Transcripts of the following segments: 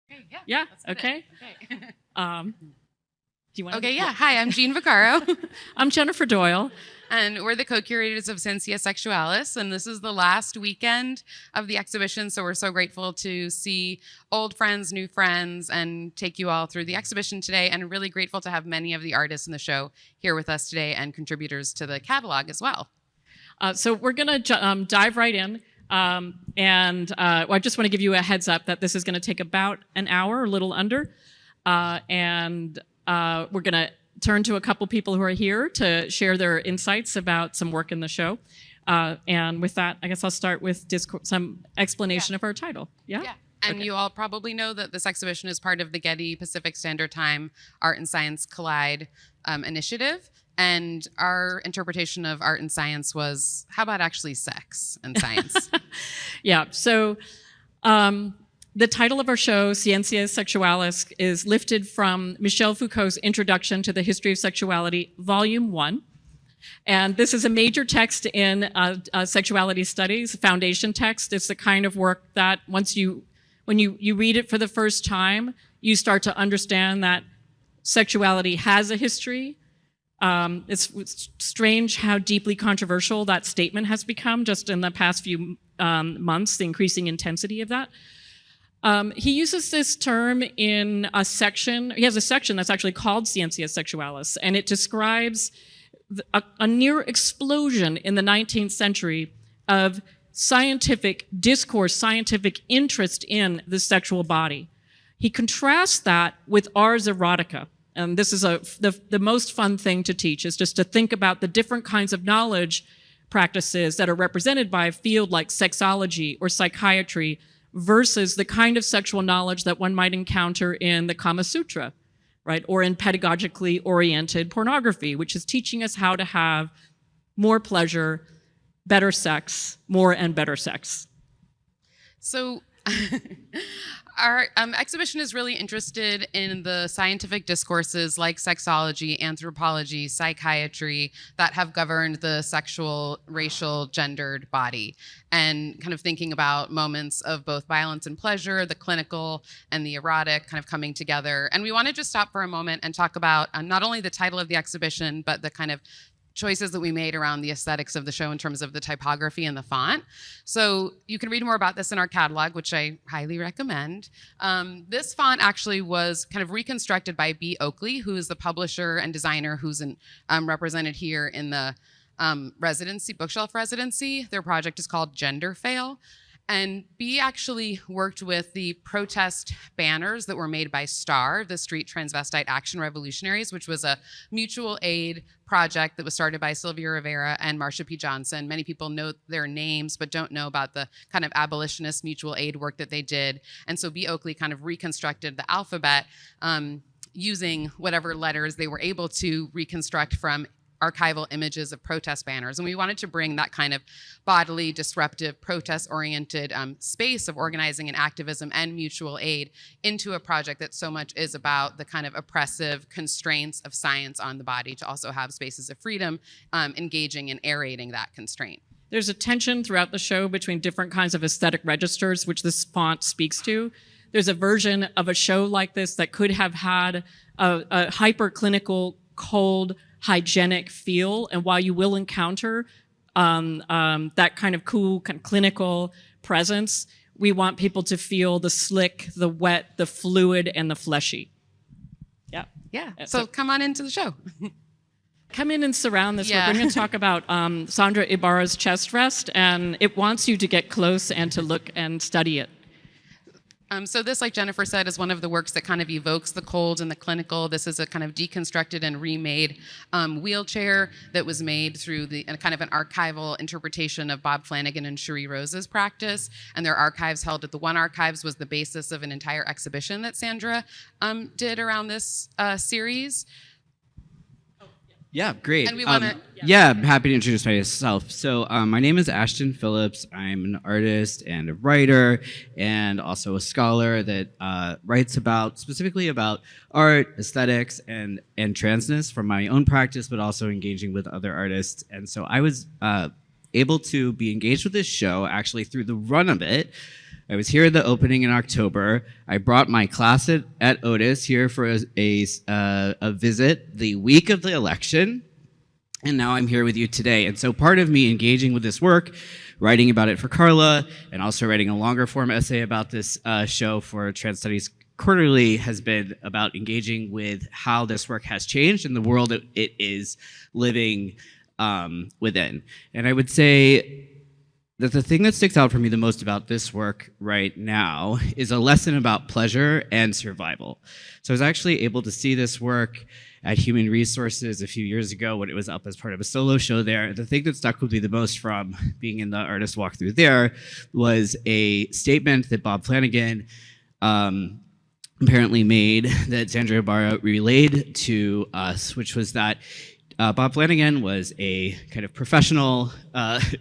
Okay, yeah. Yeah. Okay. Okay. Do you want? Okay. Yeah. Hi, I'm Jeanne Vaccaro, I'm Jennifer Doyle. and we're the co-curators of Scientia Sexualis, and this is the last weekend of the exhibition. So we're so grateful to see old friends, new friends, and take you all through the exhibition today. And really grateful to have many of the artists in the show here with us today and contributors to the catalog as well. So we're going to dive right in. Well, I just want to give you a heads up that this is going to take about an hour, a little under. We're going to turn to a couple people who are here to share their insights about some work in the show. And with that, I guess I'll start with some explanation of our title. Yeah? Yeah. And you all probably know that this exhibition is part of the Getty Pacific Standard Time Art and Science Collide initiative. And our interpretation of art and science was, how about actually sex and science? Yeah, so the title of our show, Scientia Sexualis, is lifted from Michel Foucault's Introduction to the History of Sexuality, Volume 1. And this is a major text in sexuality studies, a foundation text. It's the kind of work that when you read it for the first time, you start to understand that sexuality has a history. It's strange how deeply controversial that statement has become just in the past few months, the increasing intensity of that. He uses this term in a section. He has a section that's actually called Scientia Sexualis, and it describes a near explosion in the 19th century of scientific discourse, scientific interest in the sexual body. He contrasts that with ars erotica. And this is the most fun thing to teach, is just to think about the different kinds of knowledge practices that are represented by a field like sexology or psychiatry versus the kind of sexual knowledge that one might encounter in the Kama Sutra, right? Or in pedagogically oriented pornography, which is teaching us how to have more pleasure, better sex, more and better sex. So our exhibition is really interested in the scientific discourses like sexology, anthropology, psychiatry that have governed the sexual, racial, gendered body, and kind of thinking about moments of both violence and pleasure, the clinical and the erotic kind of coming together. And we want to just stop for a moment and talk about not only the title of the exhibition, but the kind of choices that we made around the aesthetics of the show in terms of the typography and the font. So you can read more about this in our catalog, which I highly recommend. This font actually was kind of reconstructed by B. Oakley, who is the publisher and designer who's represented here in the residency, bookshelf residency. Their project is called Gender Fail. And B actually worked with the protest banners that were made by STAR, the Street Transvestite Action Revolutionaries, which was a mutual aid project that was started by Sylvia Rivera and Marsha P. Johnson. Many people know their names, but don't know about the kind of abolitionist mutual aid work that they did. And so B. Oakley kind of reconstructed the alphabet using whatever letters they were able to reconstruct from archival images of protest banners. And we wanted to bring that kind of bodily, disruptive, protest-oriented space of organizing and activism and mutual aid into a project that so much is about the kind of oppressive constraints of science on the body, to also have spaces of freedom engaging and aerating that constraint. There's a tension throughout the show between different kinds of aesthetic registers, which this font speaks to. There's a version of a show like this that could have had a hyperclinical, cold, hygienic feel, and while you will encounter that kind of cool, kind of clinical presence, we want people to feel the slick, the wet, the fluid, and the fleshy. Yeah. Yeah. So come on into the show. Come in and surround this. Yeah. We're going to talk about Sandra Ibarra's chest rest, and it wants you to get close and to look and study it. So this, like Jennifer said, is one of the works that kind of evokes the cold and the clinical. This is a kind of deconstructed and remade wheelchair that was made through the kind of an archival interpretation of Bob Flanagan and Cherie Rose's practice. And their archives held at the One Archives was the basis of an entire exhibition that Sandra did around this series. Yeah, great. And we want to... Yeah, I'm happy to introduce myself. So my name is Ashton Phillips. I'm an artist and a writer and also a scholar that writes specifically about art, aesthetics, and transness from my own practice, but also engaging with other artists. And so I was able to be engaged with this show actually through the run of it I was here at the opening in October. I brought my class at Otis here for a visit the week of the election, and now I'm here with you today. And so part of me engaging with this work, writing about it for Carla, and also writing a longer form essay about this show for Trans Studies Quarterly has been about engaging with how this work has changed in the world that it is living within. And I would say that the thing that sticks out for me the most about this work right now is a lesson about pleasure and survival. So I was actually able to see this work at Human Resources a few years ago when it was up as part of a solo show there. The thing that stuck with me the most from being in the artist walkthrough there was a statement that Bob Flanagan apparently made that Sandra Ibarra relayed to us, which was that Bob Flanagan was a kind of professional,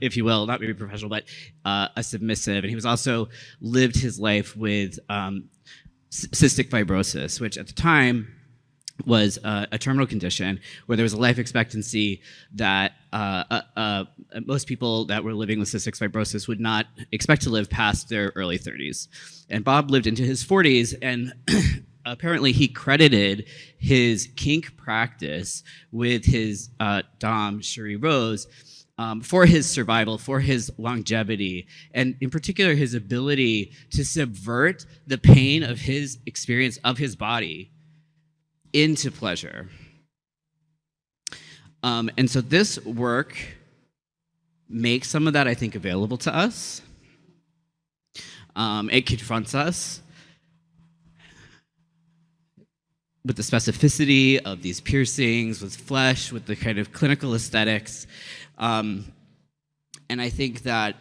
if you will, not maybe professional, but a submissive. And he was also lived his life with cystic fibrosis, which at the time was a terminal condition where there was a life expectancy that most people that were living with cystic fibrosis would not expect to live past their early 30s. And Bob lived into his 40s, and apparently he credited his kink practice with his dom, Cherie Rose, for his survival, for his longevity, and in particular his ability to subvert the pain of his experience of his body into pleasure. And so this work makes some of that, I think, available to us. It confronts us with the specificity of these piercings, with flesh, with the kind of clinical aesthetics. And I think that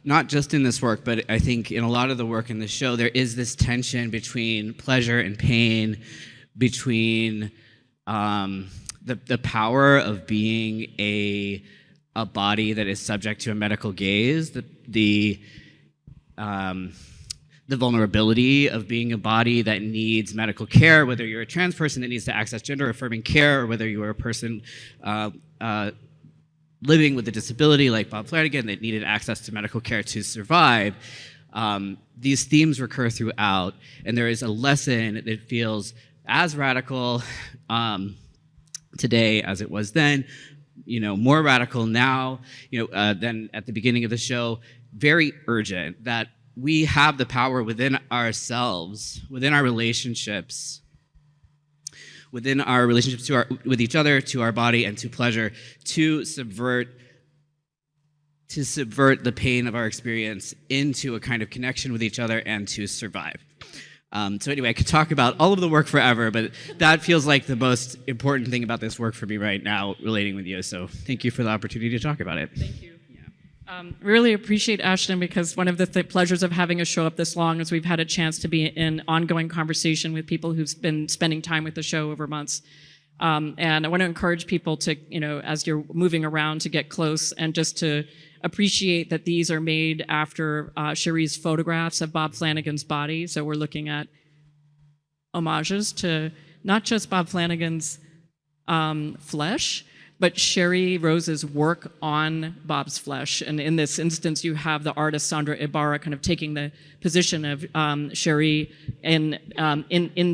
not just in this work, but I think in a lot of the work in the show, there is this tension between pleasure and pain, between the power of being a body that is subject to a medical gaze, the vulnerability of being a body that needs medical care, whether you're a trans person that needs to access gender-affirming care, or whether you are a person living with a disability like Bob Flanagan that needed access to medical care to survive. These themes recur throughout, and there is a lesson that feels as radical today as it was then, more radical now, than at the beginning of the show, very urgent, that we have the power within ourselves, within our relationships with each other, to our body, and to pleasure, to subvert the pain of our experience into a kind of connection with each other and to survive. So anyway, I could talk about all of the work forever, but that feels like the most important thing about this work for me right now, relating with you. So thank you for the opportunity to talk about it. Thank you. Really appreciate Ashton, because one of the pleasures of having a show up this long is we've had a chance to be in ongoing conversation with people who've been spending time with the show over months. And I want to encourage people to, as you're moving around, to get close and just to appreciate that these are made after Cherie's photographs of Bob Flanagan's body. So we're looking at homages to not just Bob Flanagan's flesh, but Cherie Rose's work on Bob's flesh. And in this instance, you have the artist Sandra Ibarra kind of taking the position of Cherie in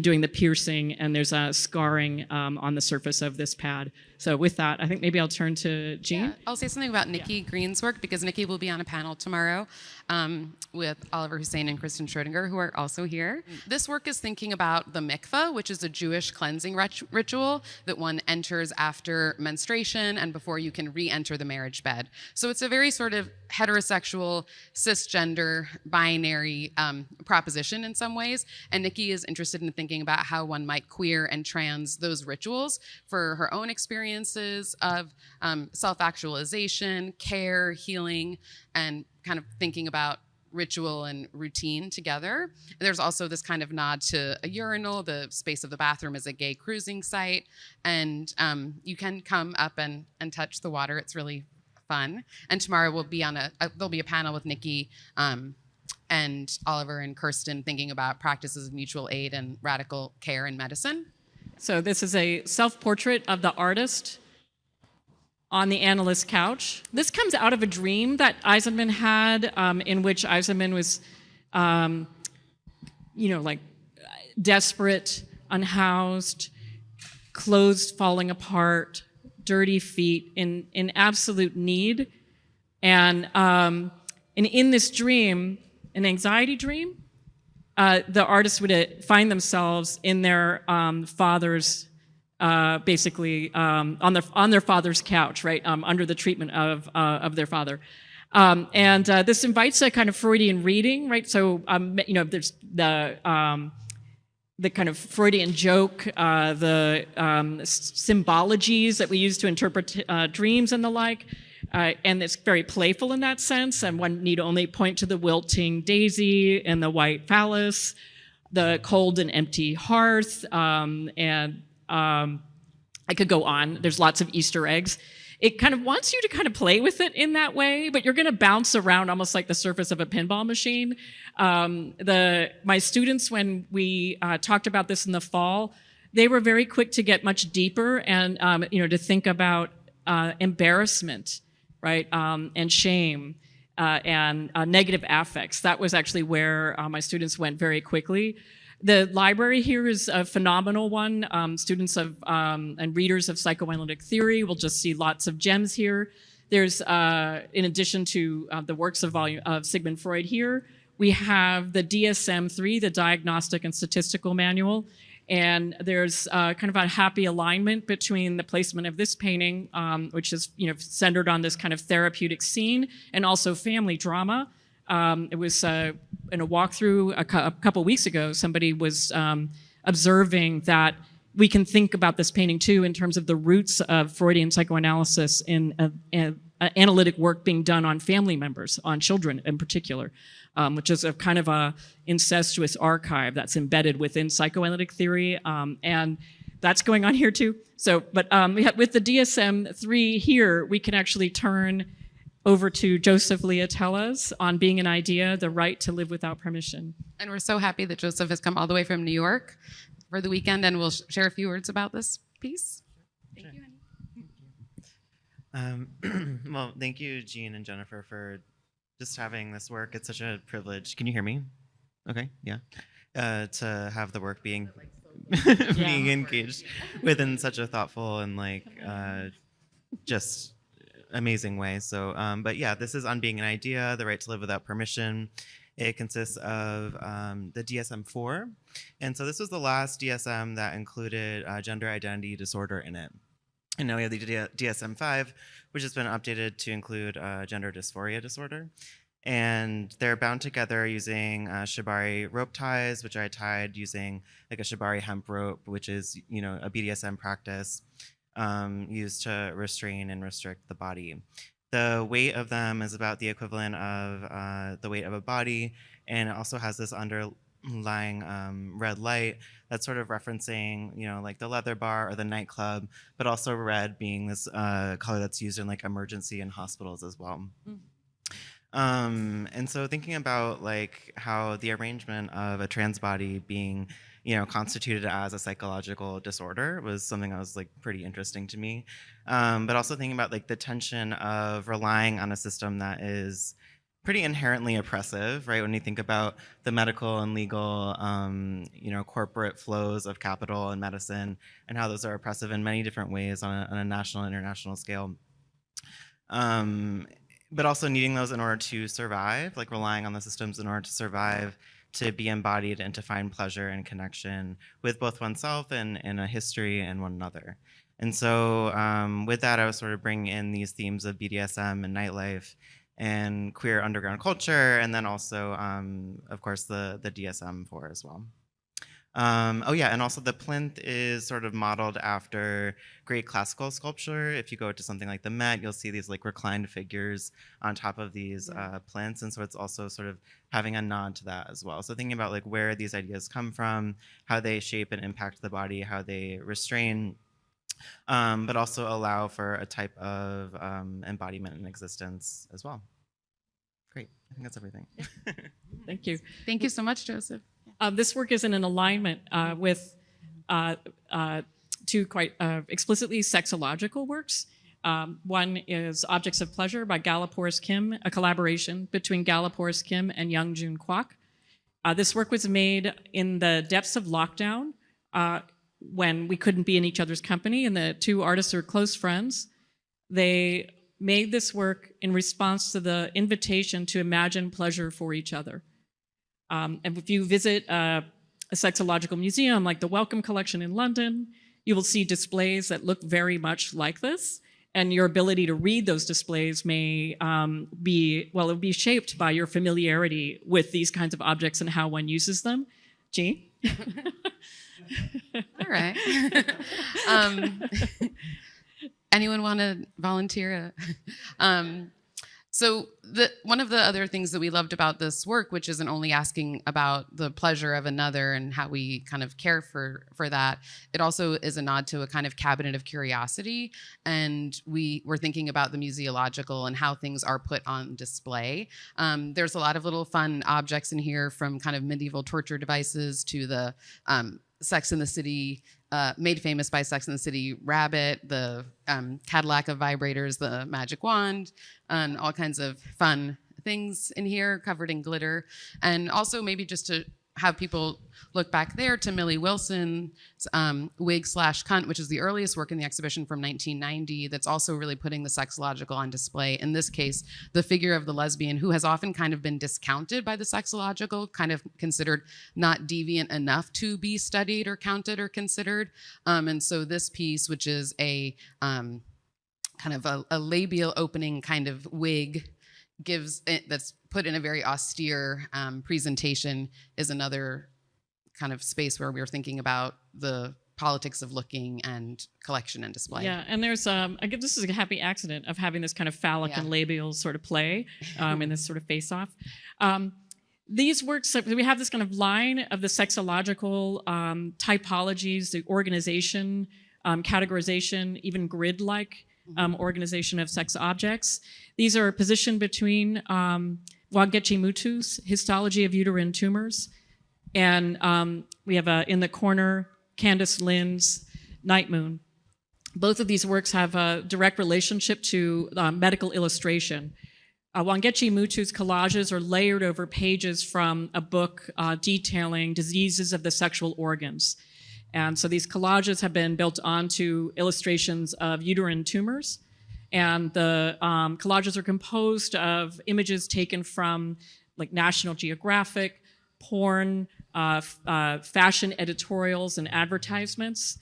doing the piercing, and there's a scarring on the surface of this pad. So with that, I think maybe I'll turn to Jeanne. Yeah, I'll say something about Nicki Green's work, because Nicki will be on a panel tomorrow with Oliver Husain and Kerstin Schroedinger, who are also here. This work is thinking about the mikveh, which is a Jewish cleansing ritual that one enters after menstruation and before you can re-enter the marriage bed. So it's a very sort of heterosexual, cisgender, binary proposition in some ways. And Nicki is interested in thinking about how one might queer and trans those rituals for her own experiences of self-actualization, care, healing, and kind of thinking about ritual and routine together. There's also this kind of nod to a urinal. The space of the bathroom is a gay cruising site, and you can come up and touch the water. It's really fun. And tomorrow we'll be on there'll be a panel with Nicki and Oliver and Kerstin thinking about practices of mutual aid and radical care in medicine. So this is a self-portrait of the artist on the analyst's couch. This comes out of a dream that Eisenman had, in which Eisenman was um, like desperate, unhoused, clothes falling apart, dirty feet, in absolute need. And in this dream, an anxiety dream, the artists would find themselves in their father's, basically on their father's couch, right, under the treatment of their father. This invites a kind of Freudian reading, right? So, there's the kind of Freudian joke, the symbologies that we use to interpret dreams and the like. And it's very playful in that sense. And one need only point to the wilting daisy and the white phallus, the cold and empty hearth, I could go on. There's lots of Easter eggs. It kind of wants you to kind of play with it in that way, but you're going to bounce around almost like the surface of a pinball machine. My students, when we talked about this in the fall, they were very quick to get much deeper and to think about embarrassment, right, and shame and negative affects. That was actually where my students went very quickly. The library here is a phenomenal one. Students of and readers of psychoanalytic theory will just see lots of gems here. There's, in addition to the works of Sigmund Freud here, we have the DSM-3, the Diagnostic and Statistical Manual, and there's kind of a happy alignment between the placement of this painting, which is centered on this kind of therapeutic scene, and also family drama. It was in a walkthrough a couple weeks ago, somebody was observing that we can think about this painting too in terms of the roots of Freudian psychoanalysis in analytic work being done on family members, on children in particular, which is a kind of a incestuous archive that's embedded within psychoanalytic theory, and that's going on here too. So, but with the DSM-3 here, we can actually turn over to Joseph Liatella's on Being an Idea, the Right to Live Without Permission. And we're so happy that Joseph has come all the way from New York for the weekend and will share a few words about this piece. Thank you, honey. Well, thank you, Jeanne and Jennifer, for just having this work. It's such a privilege. Can you hear me? Okay, yeah. To have the work being being engaged within such a thoughtful and just amazing way. So, but yeah, this is on Being an Idea, the Right to Live Without Permission. It consists of the DSM-4. And so this was the last DSM that included gender identity disorder in it. And now we have the DSM-5, which has been updated to include gender dysphoria disorder. And they're bound together using shibari rope ties, which I tied using like a shibari hemp rope, which is, a BDSM practice used to restrain and restrict the body. The weight of them is about the equivalent of the weight of a body, and it also has this underlying red light that's sort of referencing, like the leather bar or the nightclub, but also red being this color that's used in like emergency and hospitals as well. And so thinking about like how the arrangement of a trans body being constituted as a psychological disorder was something that was like pretty interesting to me. But also thinking about like the tension of relying on a system that is pretty inherently oppressive, right? When you think about the medical and legal, corporate flows of capital and medicine and how those are oppressive in many different ways on a national and international scale. But also needing those in order to survive, like relying on the systems in order to survive, to be embodied and to find pleasure and connection with both oneself and a history and one another. And so with that, I was sort of bringing in these themes of BDSM and nightlife and queer underground culture, and then also, of course, the DSM-4 as well. And also the plinth is sort of modeled after great classical sculpture. If you go to something like the Met, you'll see these like reclined figures on top of these plinths, and so it's also sort of having a nod to that as well. So thinking about like where these ideas come from, how they shape and impact the body, how they restrain, but also allow for a type of embodiment and existence as well. Great, I think that's everything. Thank you. Thank you so much, Joseph. This work is in an alignment with two quite explicitly sexological works. One is Objects of Pleasure by Gala Porras Kim, a collaboration between Gala Porras Kim and Young Jun Kwak. This work was made in the depths of lockdown when we couldn't be in each other's company, and the two artists are close friends. They made this work in response to the invitation to imagine pleasure for each other. And if you visit a sexological museum like the Wellcome Collection in London, you will see displays that look very much like this. And your ability to read those displays may it'll be shaped by your familiarity with these kinds of objects and how one uses them. Jeanne? All right. Anyone want to volunteer? So one of the other things that we loved about this work, which isn't only asking about the pleasure of another and how we kind of care for that, it also is a nod to a kind of cabinet of curiosity. And we were thinking about the museological and how things are put on display. There's a lot of little fun objects in here, from kind of medieval torture devices to the Sex and the City, made famous by Sex and the City rabbit, the Cadillac of vibrators, the magic wand, and all kinds of fun things in here covered in glitter. And also maybe just to have people look back there to Millie Wilson's Wig/Cunt, which is the earliest work in the exhibition from 1990 that's also really putting the sexological on display. In this case, the figure of the lesbian, who has often kind of been discounted by the sexological, kind of considered not deviant enough to be studied or counted or considered. And so this piece, which is a kind of a labial opening kind of wig, that's put in a very austere presentation, is another kind of space where we were thinking about the politics of looking and collection and display. Yeah, and there's I guess this is a happy accident of having this kind of phallic and labial sort of play in this sort of face-off. These works, we have this kind of line of the sexological typologies, the organization, categorization, even grid-like organization of sex objects. These are positioned between Wangechi Mutu's Histology of Uterine Tumors, and we have in the corner Candace Lynn's Night Moon. Both of these works have a direct relationship to medical illustration. Wangechi Mutu's collages are layered over pages from a book detailing diseases of the sexual organs. And so these collages have been built onto illustrations of uterine tumors. And the collages are composed of images taken from like National Geographic, porn, fashion editorials and advertisements.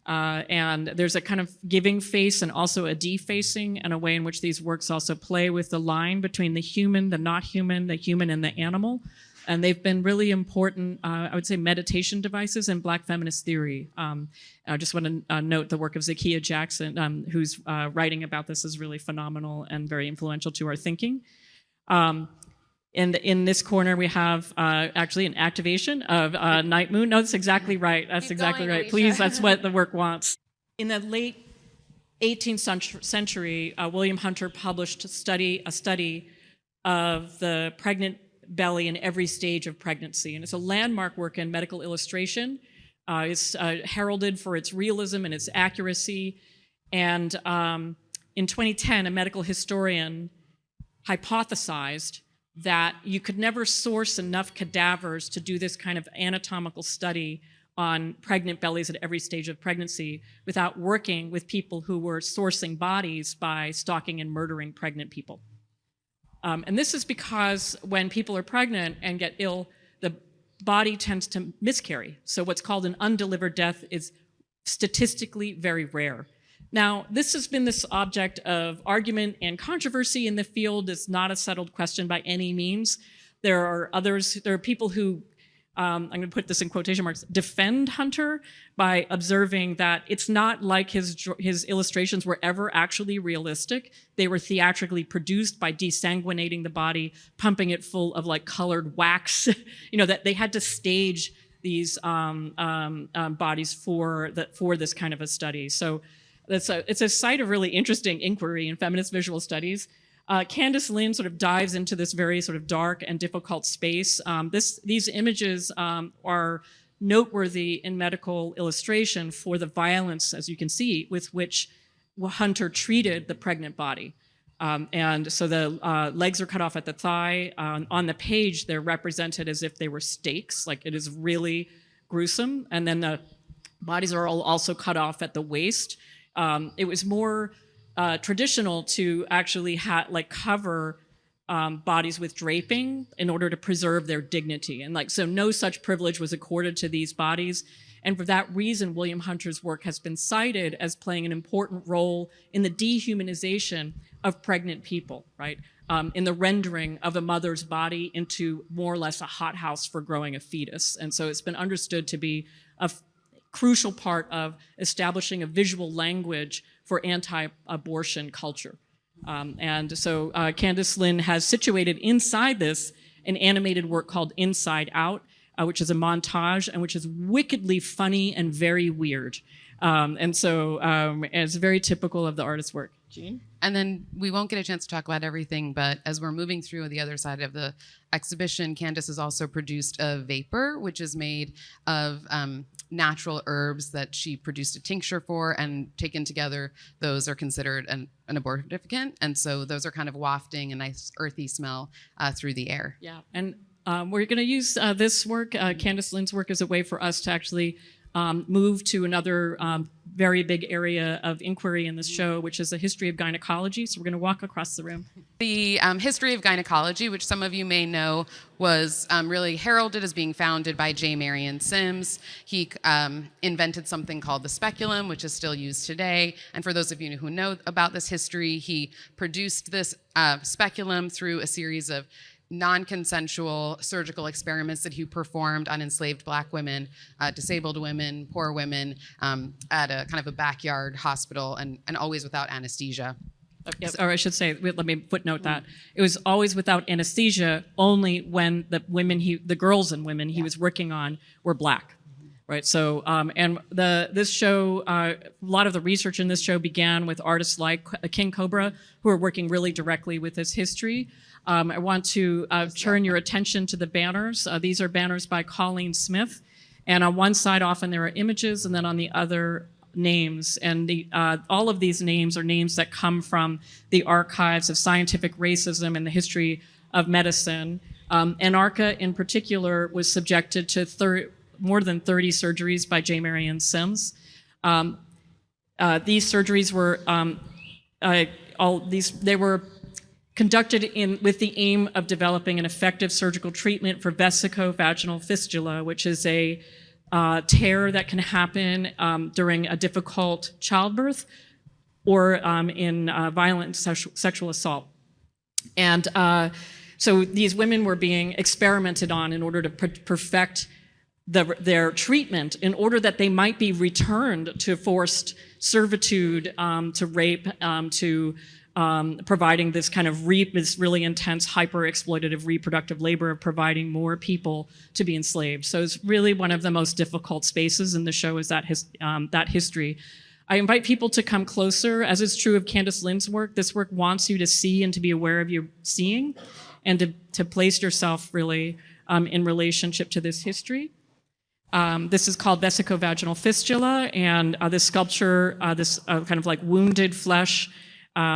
And there's a kind of giving face and also a defacing, and a way in which these works also play with the line between the human, the not human, the human and the animal. And they've been really important, I would say, meditation devices in Black feminist theory. I just want to note the work of Zakiya Jackson, whose writing about this is really phenomenal and very influential to our thinking. And in this corner, we have actually an activation of Night Moon. No, that's exactly right. That's exactly right. Please, that's what the work wants. In the late 18th century, William Hunter published a study of the pregnant belly in every stage of pregnancy. And it's a landmark work in medical illustration. It's heralded for its realism and its accuracy. And in 2010, a medical historian hypothesized that you could never source enough cadavers to do this kind of anatomical study on pregnant bellies at every stage of pregnancy without working with people who were sourcing bodies by stalking and murdering pregnant people. And this is because when people are pregnant and get ill, the body tends to miscarry. So what's called an undelivered death is statistically very rare. Now, this has been this object of argument and controversy in the field. It's not a settled question by any means. There are people who, I'm going to put this in quotation marks, defend Hunter by observing that it's not like his illustrations were ever actually realistic. They were theatrically produced by desanguinating the body, pumping it full of like colored wax. That they had to stage these bodies for this kind of a study. So it's a site of really interesting inquiry in feminist visual studies. Candace Lynn sort of dives into this very sort of dark and difficult space. These images are noteworthy in medical illustration for the violence, as you can see, with which Hunter treated the pregnant body. And so the legs are cut off at the thigh. On the page, they're represented as if they were steaks, like it is really gruesome. And then the bodies are all also cut off at the waist. It was more traditional to actually cover bodies with draping in order to preserve their dignity. And so no such privilege was accorded to these bodies. And for that reason, William Hunter's work has been cited as playing an important role in the dehumanization of pregnant people, right? In the rendering of a mother's body into more or less a hothouse for growing a fetus. And so it's been understood to be a crucial part of establishing a visual language for anti-abortion culture. And so Candice Lynn has situated inside this an animated work called Inside Out, which is a montage and which is wickedly funny and very weird. And so it's very typical of the artist's work. Jeanne? And then we won't get a chance to talk about everything, but as we're moving through the other side of the exhibition, Candice has also produced a vapor, which is made of natural herbs that she produced a tincture for, and taken together, those are considered an abortifacient. And so those are kind of wafting a nice earthy smell through the air. Yeah, and we're going to use this work, Candice Lynn's work, as a way for us to actually move to another very big area of inquiry in this show, which is the history of gynecology. So we're going to walk across the room. The history of gynecology, which some of you may know, was really heralded as being founded by J. Marion Sims. He invented something called the speculum, which is still used today. And for those of you who know about this history, he produced this speculum through a series of non-consensual surgical experiments that he performed on enslaved Black women, disabled women, poor women, at a kind of a backyard hospital, and always without anesthesia. Or I should say, let me footnote that. It was always without anesthesia, only when the girls and women he was working on were Black. Right, so, and this show, a lot of the research in this show began with artists like King Cobra, who are working really directly with this history. I want to turn your attention to the banners. These are banners by Colleen Smith. And on one side, often there are images, and then on the other, names. And all of these names are names that come from the archives of scientific racism and the history of medicine. Anarcha, in particular, was subjected to more than 30 surgeries by J. Marion Sims. These surgeries were they were conducted with the aim of developing an effective surgical treatment for vesico-vaginal fistula, which is a tear that can happen during a difficult childbirth or in violent sexual assault. And so these women were being experimented on in order to perfect their treatment, in order that they might be returned to forced servitude, to rape, to providing this kind of this really intense, hyper-exploitative reproductive labor of providing more people to be enslaved. So it's really one of the most difficult spaces in the show is that history. I invite people to come closer. As is true of Candice Lynn's work, this work wants you to see and to be aware of your seeing, and to place yourself really in relationship to this history. This is called vesico-vaginal fistula, and this sculpture, this kind of like wounded flesh,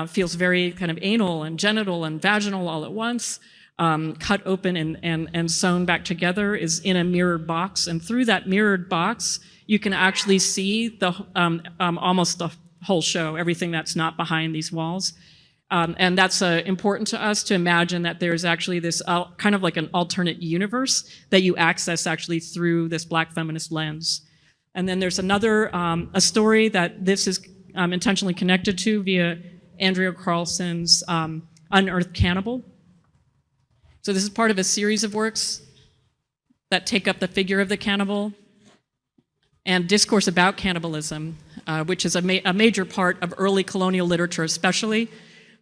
feels very kind of anal and genital and vaginal all at once, cut open and sewn back together, is in a mirrored box. And through that mirrored box, you can actually see the almost the whole show, everything that's not behind these walls. And that's important to us to imagine that there's actually this kind of like an alternate universe that you access actually through this Black feminist lens. And then there's another, a story that this is intentionally connected to via Andrea Carlson's Unearthed Cannibal. So this is part of a series of works that take up the figure of the cannibal and discourse about cannibalism, which is a major part of early colonial literature especially.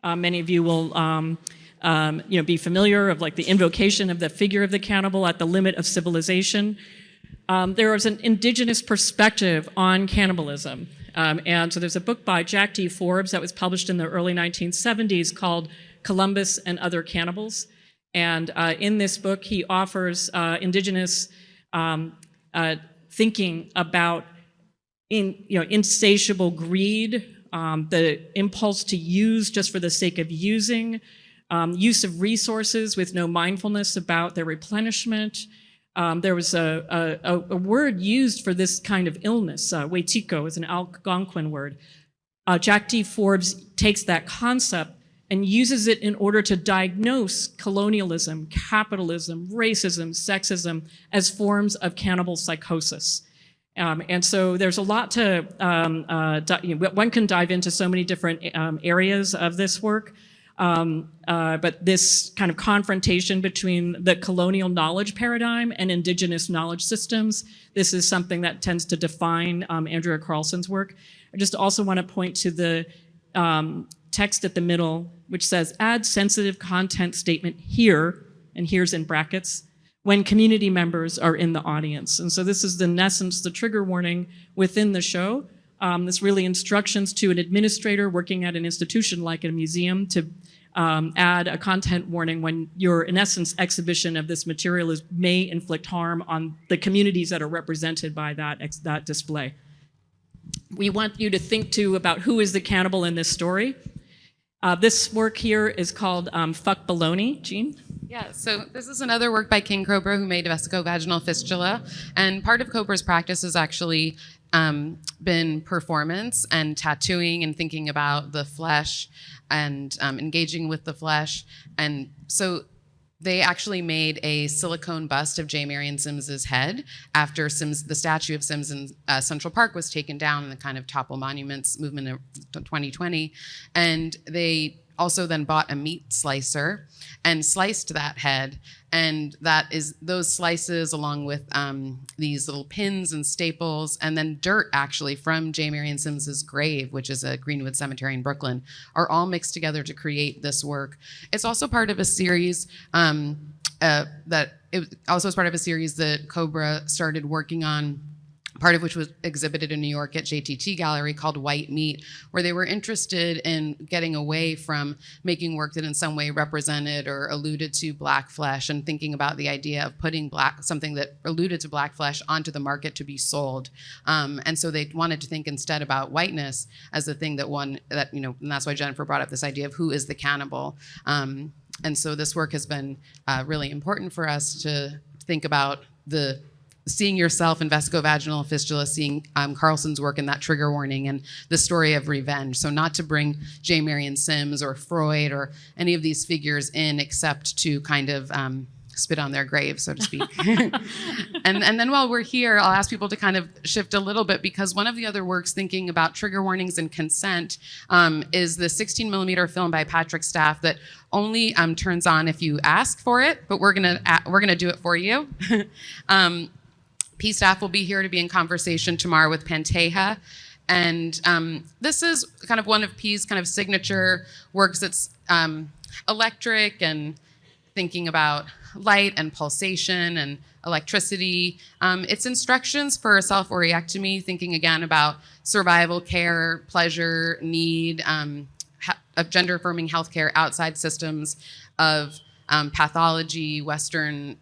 Many of you will be familiar of like the invocation of the figure of the cannibal at the limit of civilization. There is an indigenous perspective on cannibalism. And so there's a book by Jack D. Forbes that was published in the early 1970s called Columbus and Other Cannibals. And in this book, he offers indigenous thinking about insatiable greed, the impulse to use just for the sake of using, use of resources with no mindfulness about their replenishment. There was a word used for this kind of illness, Wetiko is an Algonquin word. Jack D. Forbes takes that concept and uses it in order to diagnose colonialism, capitalism, racism, sexism as forms of cannibal psychosis. And so there's a lot to, one can dive into so many different areas of this work. But this kind of confrontation between the colonial knowledge paradigm and indigenous knowledge systems, this is something that tends to define Andrea Carlson's work. I just also want to point to the text at the middle, which says, add sensitive content statement here, and here's in brackets, when community members are in the audience. And so this is in essence the trigger warning within the show. This really instructions to an administrator working at an institution like a museum to add a content warning when your, in essence, exhibition of this material may inflict harm on the communities that are represented by that display. We want you to think too about who is the cannibal in this story. This work here is called Fuck Baloney. Jeanne? Yeah, so this is another work by King Cobra who made vesicovaginal fistula. And part of Cobra's practice has actually been performance and tattooing and thinking about the flesh and engaging with the flesh. And so they actually made a silicone bust of J. Marion Sims's head after the statue of Sims in Central Park was taken down in the kind of Topple Monuments movement of 2020. And they also then bought a meat slicer and sliced that head. And that is those slices along with these little pins and staples and then dirt actually from J. Marion Sims's grave, which is at Greenwood Cemetery in Brooklyn, are all mixed together to create this work. It's also part of a series that Cobra started working on, part of which was exhibited in New York at JTT Gallery, called White Meat, where they were interested in getting away from making work that in some way represented or alluded to Black flesh and thinking about the idea of putting something that alluded to Black flesh onto the market to be sold. And so they wanted to think instead about whiteness as the thing and that's why Jennifer brought up this idea of who is the cannibal. And so this work has been really important for us to think about seeing yourself in vesicovaginal fistula, seeing Carlson's work in that trigger warning and the story of revenge. So not to bring J. Marion Sims or Freud or any of these figures in except to kind of spit on their grave, so to speak. and then while we're here, I'll ask people to kind of shift a little bit because one of the other works thinking about trigger warnings and consent is the 16mm film by Patrick Staff that only turns on if you ask for it, but we're gonna do it for you. P. Staff will be here to be in conversation tomorrow with Panteha. And this is kind of one of P's kind of signature works that's electric and thinking about light and pulsation and electricity. It's instructions for self-oriectomy, thinking again about survival care, pleasure, need, of gender-affirming healthcare outside systems of pathology, Western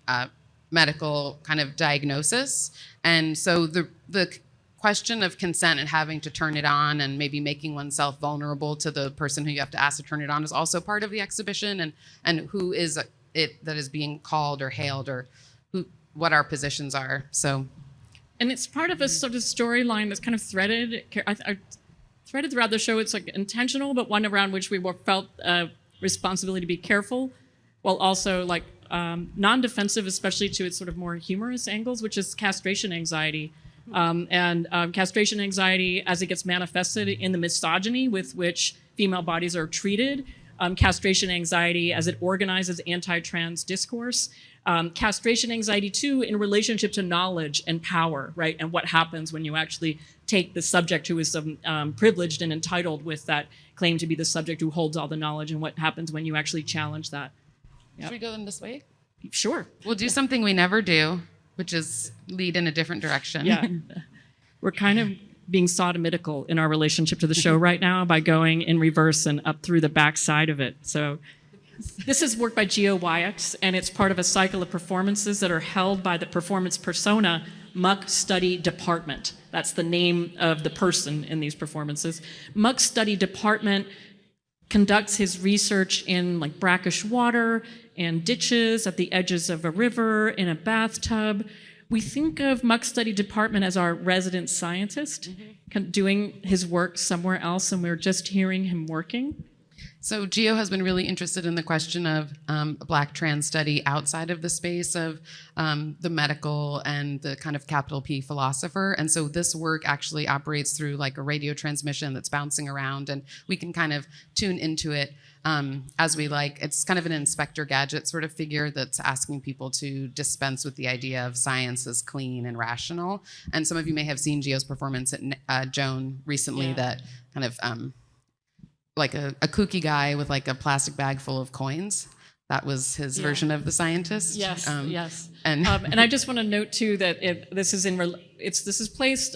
medical kind of diagnosis. And so the question of consent and having to turn it on and maybe making oneself vulnerable to the person who you have to ask to turn it on is also part of the exhibition, and who is it that is being called or hailed, or what our positions are. So, and it's part of a sort of storyline that's kind of threaded throughout the show. It's like intentional, but one around which we felt responsibility to be careful, while also like non-defensive, especially to its sort of more humorous angles, which is castration anxiety. Castration anxiety as it gets manifested in the misogyny with which female bodies are treated, castration anxiety as it organizes anti-trans discourse, castration anxiety too in relationship to knowledge and power, right? And what happens when you actually take the subject who is privileged and entitled with that claim to be the subject who holds all the knowledge, and what happens when you actually challenge that. Yep. Should we go in this way? Sure. We'll do something we never do, which is lead in a different direction. Yeah. We're kind of being sodomitical in our relationship to the show right now by going in reverse and up through the back side of it. So This is work by Geo Wyatt, and it's part of a cycle of performances that are held by the performance persona Muck Study Department. That's the name of the person in these performances. Muck Study Department conducts his research in like brackish water and ditches at the edges of a river, in a bathtub. We think of Muck Study Department as our resident scientist, doing his work somewhere else, and we're just hearing him working. So Geo has been really interested in the question of Black trans study outside of the space of the medical and the kind of capital P philosopher. And so this work actually operates through like a radio transmission that's bouncing around, and we can kind of tune into it as we like. It's kind of an Inspector Gadget sort of figure that's asking people to dispense with the idea of science as clean and rational. And some of you may have seen Geo's performance at Joan recently, that kind of like a kooky guy with like a plastic bag full of coins. That was his version of the scientist. Yes, yes. And I just want to note too that this is placed.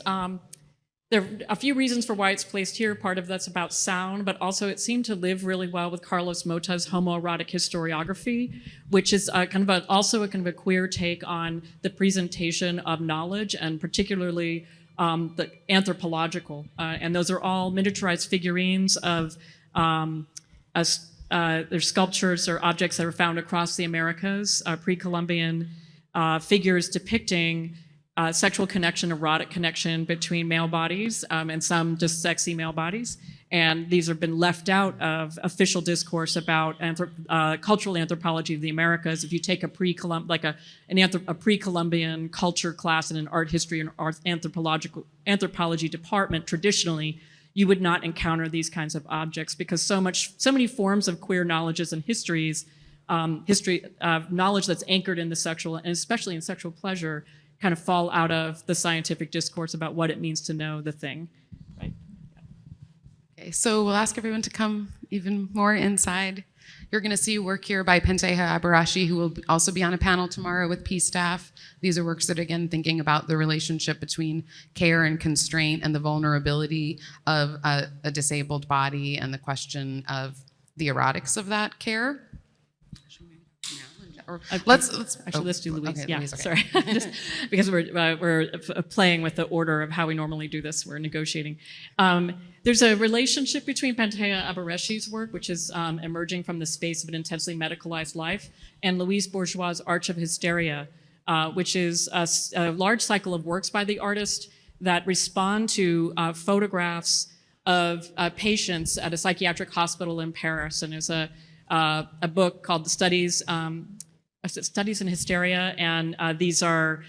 There are a few reasons for why it's placed here. Part of that's about sound, but also it seemed to live really well with Carlos Mota's homoerotic historiography, which is also a kind of a queer take on the presentation of knowledge, and particularly the anthropological. And those are all miniaturized figurines of there's sculptures or objects that are found across the Americas, pre-Columbian figures depicting sexual connection, erotic connection between male bodies, and some just sexy male bodies. And these have been left out of official discourse about cultural anthropology of the Americas. If you take a pre-Columbian culture class in an art history and art anthropology department, traditionally, you would not encounter these kinds of objects, because so many forms of queer knowledges and histories, knowledge that's anchored in the sexual, and especially in sexual pleasure, kind of fall out of the scientific discourse about what it means to know the thing. Right? okay, so we'll ask everyone to come even more inside. You're going to see work here by Panteha Abareshi, who will also be on a panel tomorrow with P staff. These are works that, again, thinking about the relationship between care and constraint and the vulnerability of a disabled body and the question of the erotics of that care. Let's do Louise. Okay, yeah, Louise, okay. Sorry, just because we're playing with the order of how we normally do this. We're negotiating. There's a relationship between Panteha Abareshi's work, which is emerging from the space of an intensely medicalized life, and Louise Bourgeois' Arch of Hysteria, which is a large cycle of works by the artist that respond to photographs of patients at a psychiatric hospital in Paris, and there's a book called The Studies in Hysteria, and these were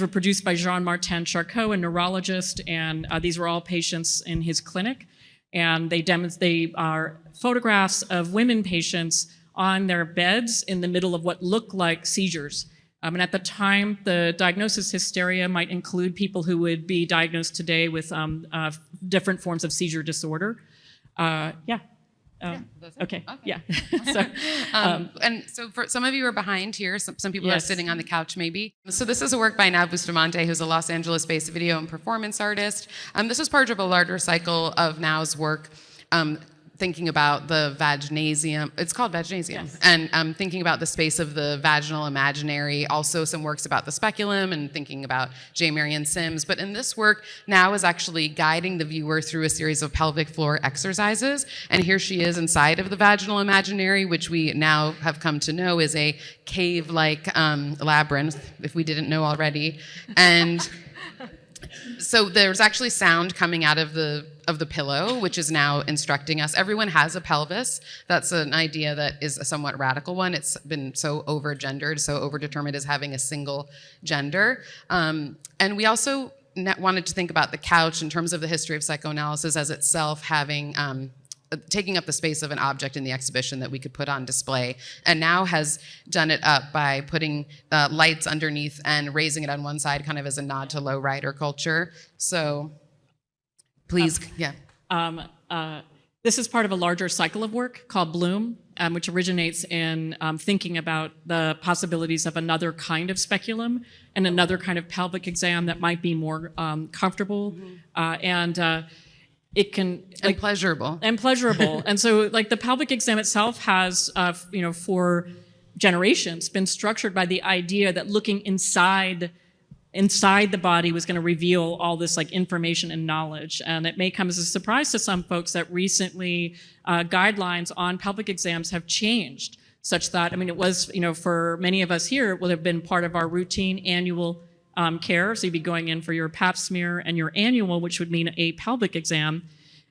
produced by Jean-Martin Charcot, a neurologist, and these were all patients in his clinic, and they are photographs of women patients on their beds in the middle of what look like seizures. And at the time, the diagnosis hysteria might include people who would be diagnosed today with different forms of seizure disorder. Okay. Yeah. So, and so for some of you are behind here. Some people are sitting on the couch maybe. So this is a work by Nav Bustamante, who's a Los Angeles-based video and performance artist. This is part of a larger cycle of Now's work, thinking about the vaginasium. It's called vaginasium. Yes. And thinking about the space of the vaginal imaginary. Also some works about the speculum and thinking about J. Marion Sims. But in this work, Now is actually guiding the viewer through a series of pelvic floor exercises. And here she is inside of the vaginal imaginary, which we now have come to know is a cave-like labyrinth, if we didn't know already. And so there's actually sound coming out of the pillow, which is now instructing us. Everyone has a pelvis. That's an idea that is a somewhat radical one. It's been so over-gendered, so over-determined as having a single gender. And we also wanted to think about the couch in terms of the history of psychoanalysis as itself having taking up the space of an object in the exhibition that we could put on display, and Now has done it up by putting lights underneath and raising it on one side, kind of as a nod to lowrider culture. So please, this is part of a larger cycle of work called Bloom, which originates in thinking about the possibilities of another kind of speculum and another kind of pelvic exam that might be more comfortable. it can and pleasurable. And pleasurable. And so like the pelvic exam itself has, for generations been structured by the idea that looking inside the body was going to reveal all this like information and knowledge. And it may come as a surprise to some folks that recently guidelines on pelvic exams have changed such that, it was, for many of us here, it would have been part of our routine annual care. So you'd be going in for your pap smear and your annual, which would mean a pelvic exam.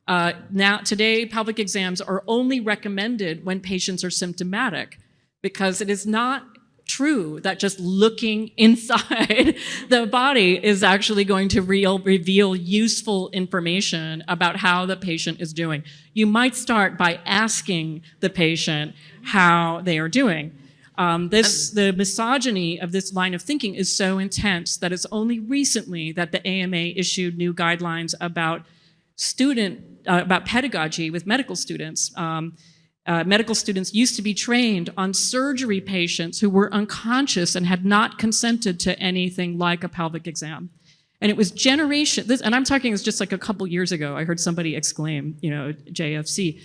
Now, today, pelvic exams are only recommended when patients are symptomatic, because it is not true that just looking inside the body is actually going to reveal useful information about how the patient is doing. You might start by asking the patient how they are doing. The misogyny of this line of thinking is so intense that it's only recently that the AMA issued new guidelines about pedagogy with medical students. Medical students used to be trained on surgery patients who were unconscious and had not consented to anything like a pelvic exam. And it was and I'm talking, it's just like a couple years ago, I heard somebody exclaim, JFC.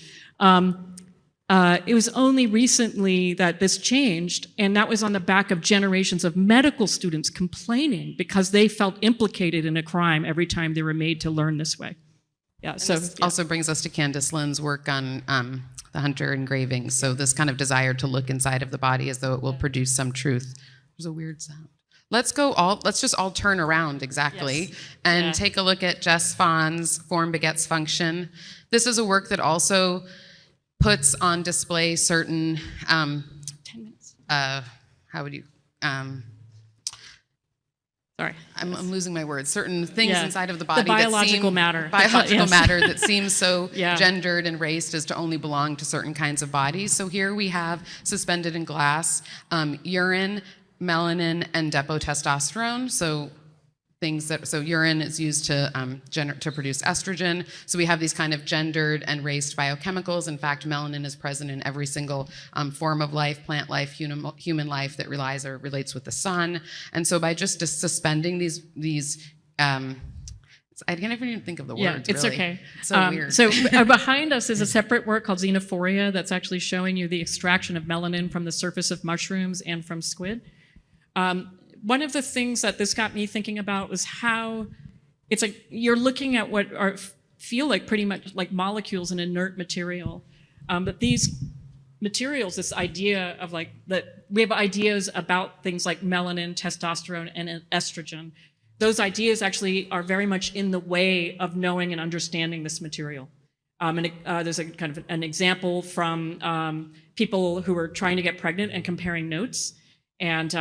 It was only recently that this changed, and that was on the back of generations of medical students complaining because they felt implicated in a crime every time they were made to learn this way. Yeah. And this also brings us to Candace Lynn's work on the Hunter engravings. So this kind of desire to look inside of the body as though it will produce some truth. There's a weird sound. Let's just all turn around and take a look at Jess Fahn's Form Begets Function. This is a work that also puts on display certain, 10 minutes. Sorry. I'm losing my words. Certain things inside of the body, the biological matter that seems so gendered and raced as to only belong to certain kinds of bodies. So here we have suspended in glass urine, melanin, and depotestosterone. So urine is used to produce estrogen. So we have these kind of gendered and raced biochemicals. In fact, melanin is present in every single form of life, plant life, human life that relies or relates with the sun. And so by just suspending these I can't even think of the words. It's really. Okay. It's so weird. So behind us is a separate work called Xenophoria that's actually showing you the extraction of melanin from the surface of mushrooms and from squid. One of the things that this got me thinking about was how it's like you're looking at what feel like pretty much like molecules in inert material. But these materials, this idea of like that we have ideas about things like melanin, testosterone, and estrogen. Those ideas actually are very much in the way of knowing and understanding this material. There's a kind of an example from people who were trying to get pregnant and comparing notes. And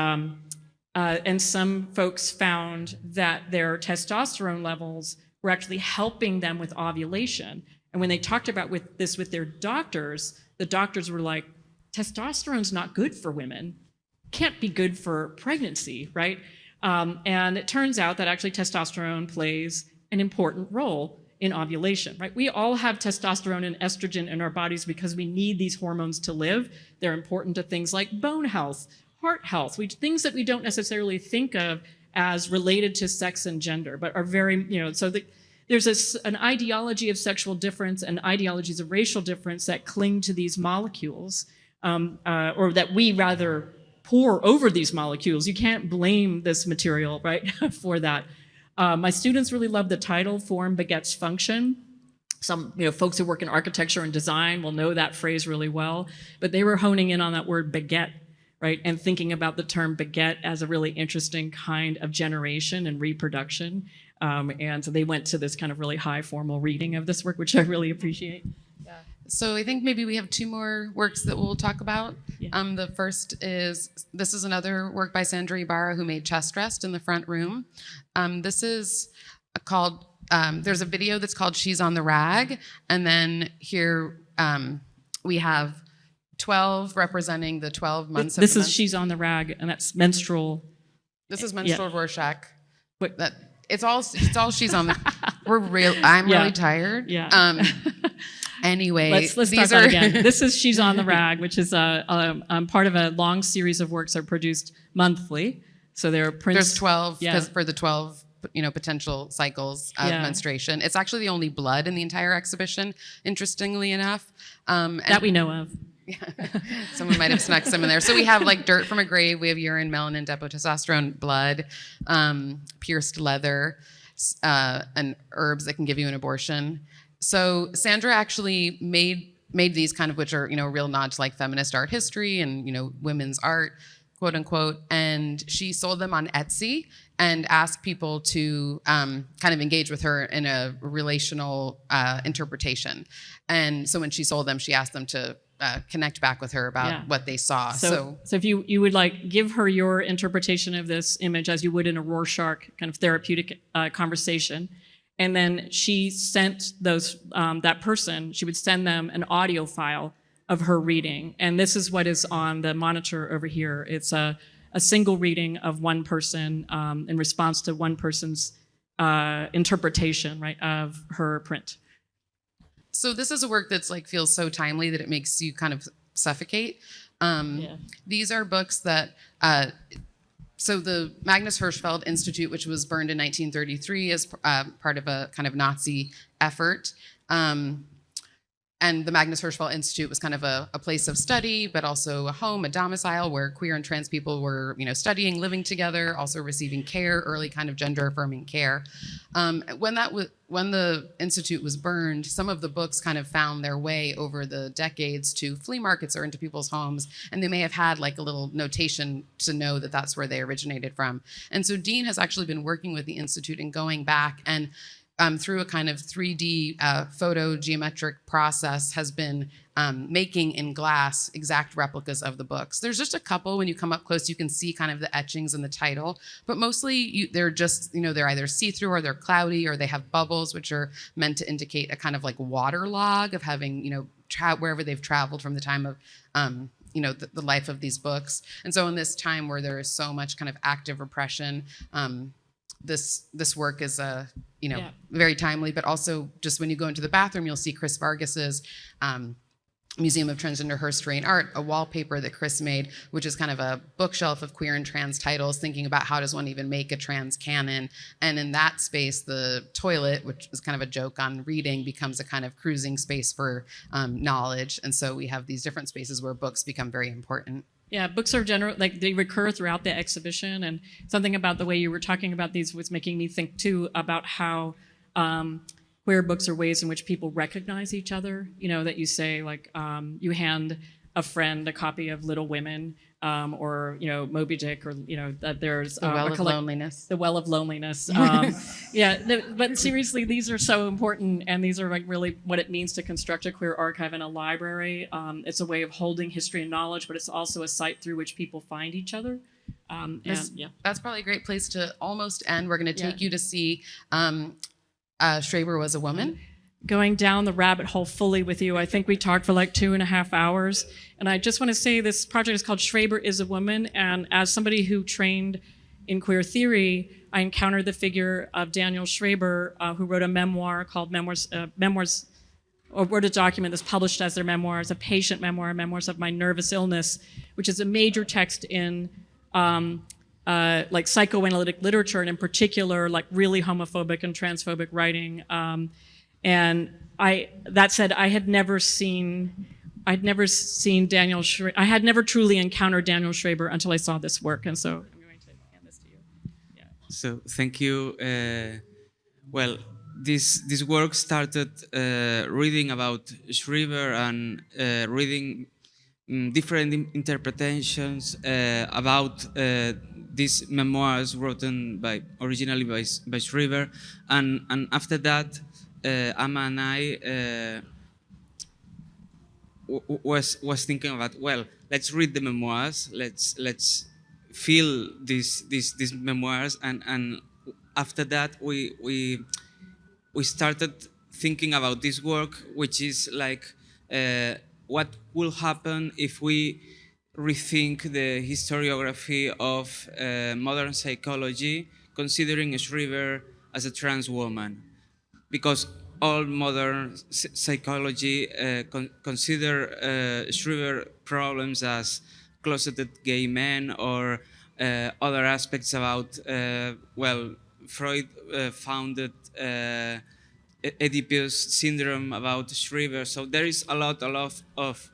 some folks found that their testosterone levels were actually helping them with ovulation. And when they talked about this with their doctors, the doctors were like, testosterone's not good for women. Can't be good for pregnancy, right? And it turns out that actually testosterone plays an important role in ovulation, right? We all have testosterone and estrogen in our bodies because we need these hormones to live. They're important to things like bone health, heart health, things that we don't necessarily think of as related to sex and gender, but are very, there's an ideology of sexual difference and ideologies of racial difference that cling to these molecules, or that we rather pour over these molecules. You can't blame this material, right, for that. My students really love the title, Form Begets Function. Some folks who work in architecture and design will know that phrase really well, but they were honing in on that word beget, right, and thinking about the term beget as a really interesting kind of generation and reproduction. And so they went to this kind of really high formal reading of this work, which I really appreciate. Yeah. So I think maybe we have two more works that we'll talk about. Yeah. The first this is another work by Sandra Ibarra, who made Chest Rest in the front room. This is called, there's a video that's called She's on the Rag. And then here we have 12 representing the 12 months of this is She's on the Rag, and that's menstrual. This is menstrual Rorschach. It's all She's on the. I'm really tired. Yeah. Anyway, let's start that again. This is She's on the Rag, which is part of a long series of works that are produced monthly. So there are prints. There's 12 because for the 12 potential cycles of Yeah. menstruation. It's actually the only blood in the entire exhibition, interestingly enough. That we know of. Someone might have snuck some in there. So we have like dirt from a grave, we have urine, melanin, testosterone, blood, pierced leather, and herbs that can give you an abortion. So Sandra actually made these kind of, which are, a real nod to like feminist art history and, women's art, quote unquote. And she sold them on Etsy and asked people to kind of engage with her in a relational interpretation. And so when she sold them, she asked them to connect back with her about what they saw. So if you would like give her your interpretation of this image as you would in a Rorschach kind of therapeutic conversation, and then she sent those that person, she would send them an audio file of her reading, and this is what is on the monitor over here. It's a single reading of one person in response to one person's interpretation, right, of her print. So this is a work that's like feels so timely that it makes you kind of suffocate. These are books that, so the Magnus Hirschfeld Institute, which was burned in 1933 as part of a kind of Nazi effort, and the Magnus Hirschfeld Institute was kind of a place of study, but also a home, a domicile where queer and trans people were, studying, living together, also receiving care, early kind of gender-affirming care. When the institute was burned, some of the books kind of found their way over the decades to flea markets or into people's homes, and they may have had like a little notation to know that that's where they originated from. And so Jeanne has actually been working with the institute and going back and through a kind of 3D photo geometric process has been making in glass exact replicas of the books. There's just a couple when you come up close, you can see kind of the etchings in the title, but mostly they're just, they're either see-through or they're cloudy or they have bubbles, which are meant to indicate a kind of like waterlog of having, wherever they've traveled from the time of, the life of these books. And so in this time where there is so much kind of active repression, this work is very timely, but also just when you go into the bathroom, you'll see Chris Vargas's Museum of Transgender History and Art, a wallpaper that Chris made, which is kind of a bookshelf of queer and trans titles, thinking about how does one even make a trans canon. And in that space, the toilet, which is kind of a joke on reading, becomes a kind of cruising space for knowledge. And so we have these different spaces where books become very important. Yeah, books are general, like they recur throughout the exhibition, and something about the way you were talking about these was making me think too about how queer books are ways in which people recognize each other. That you say like you hand a friend a copy of Little Women or Moby Dick, or that there's The Well of Loneliness. The Well of Loneliness. But seriously, these are so important, and these are like really what it means to construct a queer archive in a library. It's a way of holding history and knowledge, but it's also a site through which people find each other. That's probably a great place to almost end. We're going to take you to see Schreber Was a Woman. Going down the rabbit hole fully with you. I think we talked for like 2.5 hours. And I just want to say this project is called Schreber Is a Woman. And as somebody who trained in queer theory, I encountered the figure of Daniel Schreber, who wrote a memoir called Memoirs, or wrote a document that's published as their memoirs, a patient memoir, Memoirs of My Nervous Illness, which is a major text in like psychoanalytic literature, and in particular, like really homophobic and transphobic writing. And that said, I had never seen Daniel Schreber. I had never truly encountered Daniel Schreber until I saw this work, and so I'm going to hand this to you. Yeah. So thank you. Well, this work started reading about Schreber and reading different interpretations about these memoirs written originally by Schreber, and after that. Amma and I was thinking about, well, let's read the memoirs, let's feel these memoirs, and after that we started thinking about this work, which is like what will happen if we rethink the historiography of modern psychology, considering Schreber as a trans woman. Because all modern psychology consider Schreber problems as closeted gay men or other aspects about, Freud founded Oedipus syndrome about Schreiber. So there is a lot of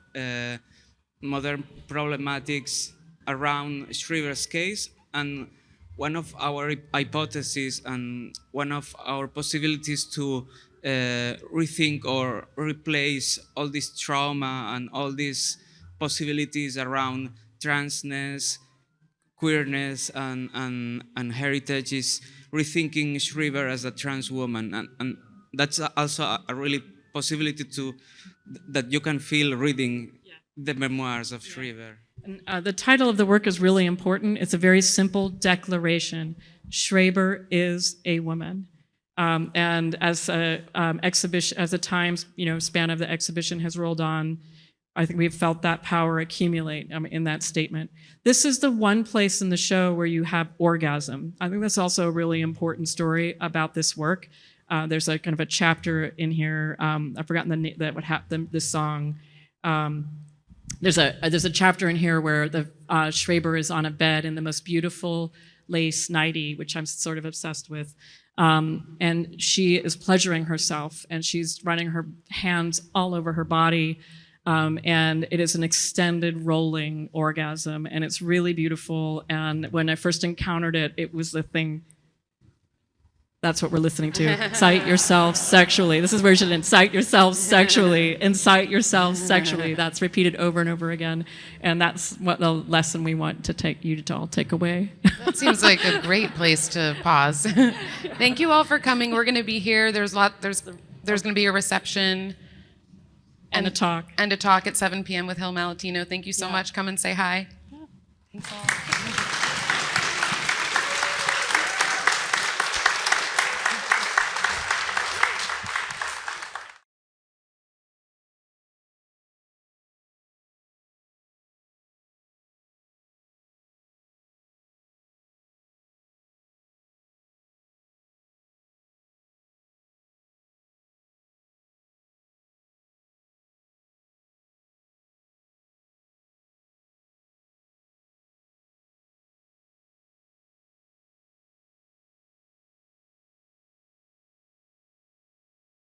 modern problematics around Schreiber's case, and one of our hypotheses and one of our possibilities to rethink or replace all this trauma and all these possibilities around transness, queerness, and heritage is rethinking Schreiber as a trans woman, and that's also a really possibility that you can feel reading the memoirs of Schreiber. And the title of the work is really important. It's a very simple declaration. Schreiber is a woman. And as a exhibition, as the time span of the exhibition has rolled on, I think we've felt that power accumulate in that statement. This is the one place in the show where you have orgasm. I think that's also a really important story about this work. There's a kind of a chapter in here. I've forgotten the name that would have this song. There's a chapter in here where the Schreiber is on a bed in the most beautiful lace nightie, which I'm sort of obsessed with. And she is pleasuring herself, and she's running her hands all over her body. And it is an extended rolling orgasm, and it's really beautiful. And when I first encountered it, it was the thing. That's what we're listening to. Incite yourself sexually. This is where you should incite yourself sexually. Incite yourself sexually. That's repeated over and over again. And that's what the lesson we want to take you to all take away. That seems like a great place to pause. Thank you all for coming. We're going to be here. There's going to be a reception. And a talk. And a talk at 7 p.m. with Hill Malatino. Thank you so much. Come and say hi. Thanks all.